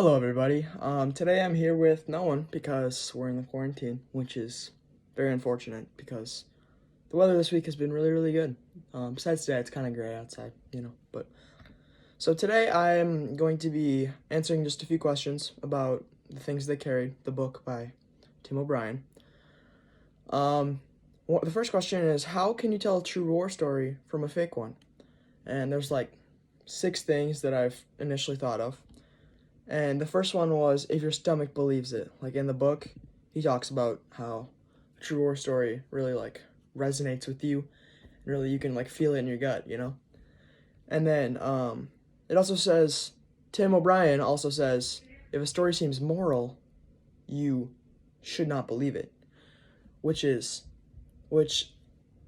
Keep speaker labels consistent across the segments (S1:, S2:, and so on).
S1: Hello, everybody. Today I'm here with no one because we're in the quarantine, which is very unfortunate because the weather this week has been really, really good. Besides today, it's kind of gray outside, But so today I'm going to be answering just a few questions about The Things They Carried, the book by Tim O'Brien. The first question is, how can you tell a true war story from a fake one? And there's like 6 things that I've initially thought of. And the first one was if your stomach believes it. Like in the book, he talks about how a true war story really like resonates with you, and really you can like feel it in your gut. And then it also says Tim O'Brien also says if a story seems moral, you should not believe it, which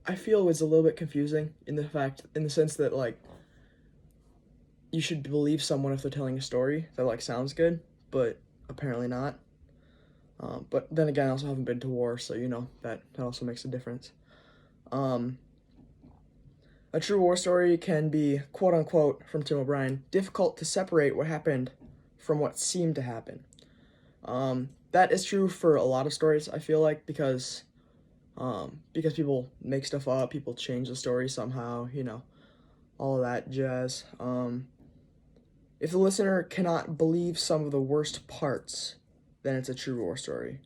S1: I feel was a little bit confusing in the sense that like you should believe someone if they're telling a story that like sounds good, but apparently not. But then again, I also haven't been to war, so that also makes a difference. Um, a true war story can be, quote unquote, from Tim O'Brien, difficult to separate what happened from what seemed to happen. That is true for a lot of stories, I feel like, because people make stuff up, people change the story somehow, all of that jazz. If the listener cannot believe some of the worst parts, then it's a true war story.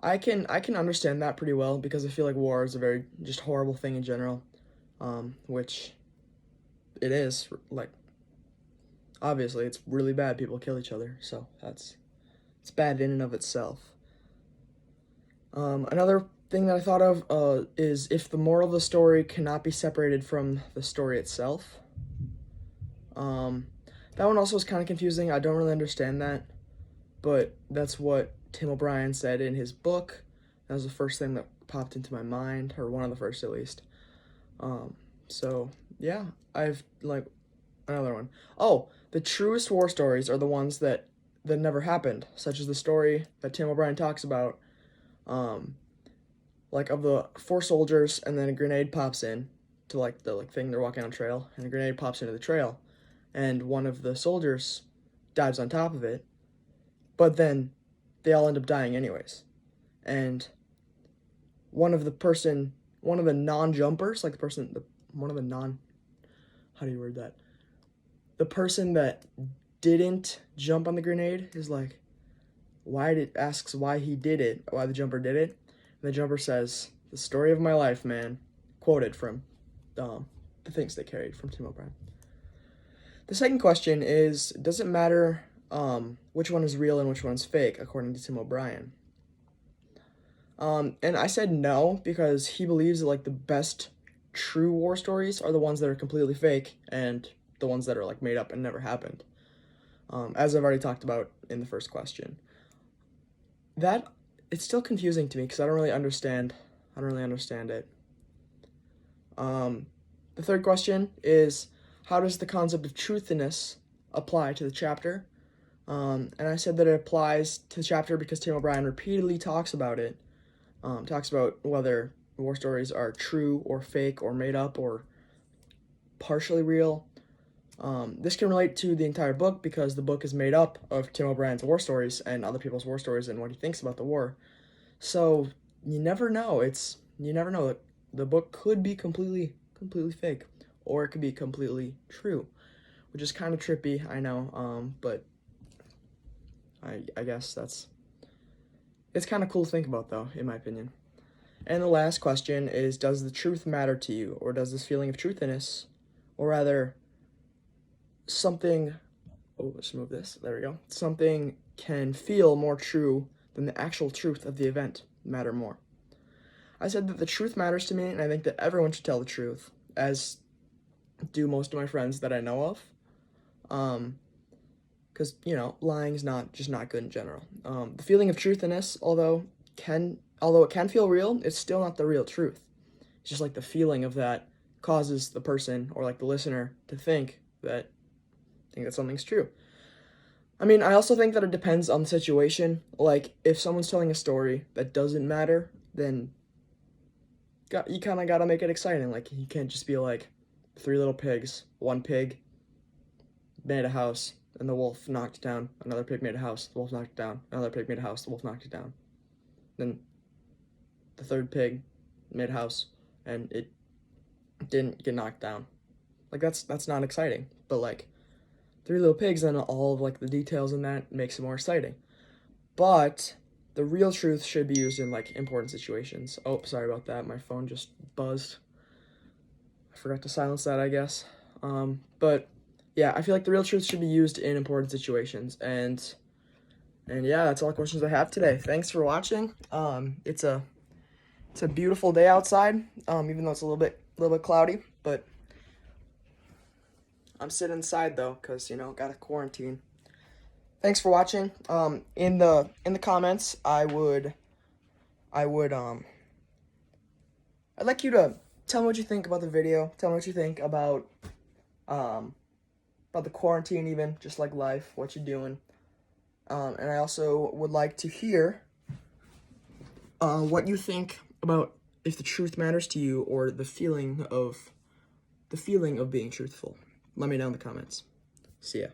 S1: I can understand that pretty well because I feel like war is a very just horrible thing in general, which it is. Like obviously, it's really bad. People kill each other, so it's bad in and of itself. Another thing that I thought of is if the moral of the story cannot be separated from the story itself. Um, that one also was kind of confusing. I don't really understand that, but that's what Tim O'Brien said in his book. That was the first thing that popped into my mind, or one of the first at least. Um, so yeah, I've like another one. Oh, the truest war stories are the ones that never happened, such as the story that Tim O'Brien talks about, um, like of the 4 soldiers, and then a grenade pops in to like the like thing they're walking on trail, and a grenade pops into the trail, and one of the soldiers dives on top of it, but then they all end up dying anyways. And one of the non-jumpers, like one of the non, how do you word that? The person that didn't jump on the grenade is like, asks why he did it, why the jumper did it. And the jumper says, "The story of my life, man," quoted from The Things They Carried from Tim O'Brien. The second question is, does it matter which one is real and which one's fake, according to Tim O'Brien? And I said no because he believes that like the best true war stories are the ones that are completely fake and the ones that are like made up and never happened. As I've already talked about in the first question. That it's still confusing to me because I don't really understand. I don't really understand it. The third question is, how does the concept of truthiness apply to the chapter? And I said that it applies to the chapter because Tim O'Brien repeatedly talks about it. Talks about whether war stories are true or fake or made up or partially real. This can relate to the entire book because the book is made up of Tim O'Brien's war stories and other people's war stories and what he thinks about the war. So you never know. You never know. The book could be completely fake, or it could be completely true, which is kind of trippy. I know. But I guess it's kind of cool to think about, though, in my opinion. And the last question is, does the truth matter to you, or does this feeling of truthiness, or rather, something, oh, let's move this, there we go, something can feel more true than the actual truth of the event matter more? I said that the truth matters to me, and I think that everyone should tell the truth, as do most of my friends that I know of. Because, lying is not good in general. The feeling of truthiness, although it can feel real, it's still not the real truth. It's just like the feeling of that causes the person or like the listener to think that something's true. I mean, I also think that it depends on the situation. Like, if someone's telling a story that doesn't matter, then you kind of got to make it exciting. Like, you can't just be like 3 little pigs, one pig made a house, and the wolf knocked it down. Another pig made a house. The wolf knocked it down. Another pig made a house. The wolf knocked it down. Then the third pig made a house, and it didn't get knocked down. Like, that's not exciting. But, like, Three Little Pigs and all of, like, the details in that makes it more exciting. But the real truth should be used in, like, important situations. Oh, sorry about that. My phone just buzzed. I forgot to silence that, I guess. But yeah, I feel like the real truth should be used in important situations. And yeah, that's all the questions I have today. Thanks for watching. It's a beautiful day outside, even though it's a little bit cloudy, but I'm sitting inside though, cause gotta quarantine. Thanks for watching. In the comments, I'd like you to tell me what you think about the video. Tell me what you think about the quarantine, even just like life, what you're doing. And I also would like to hear what you think about if the truth matters to you or the feeling of being truthful. Let me know in the comments. See ya.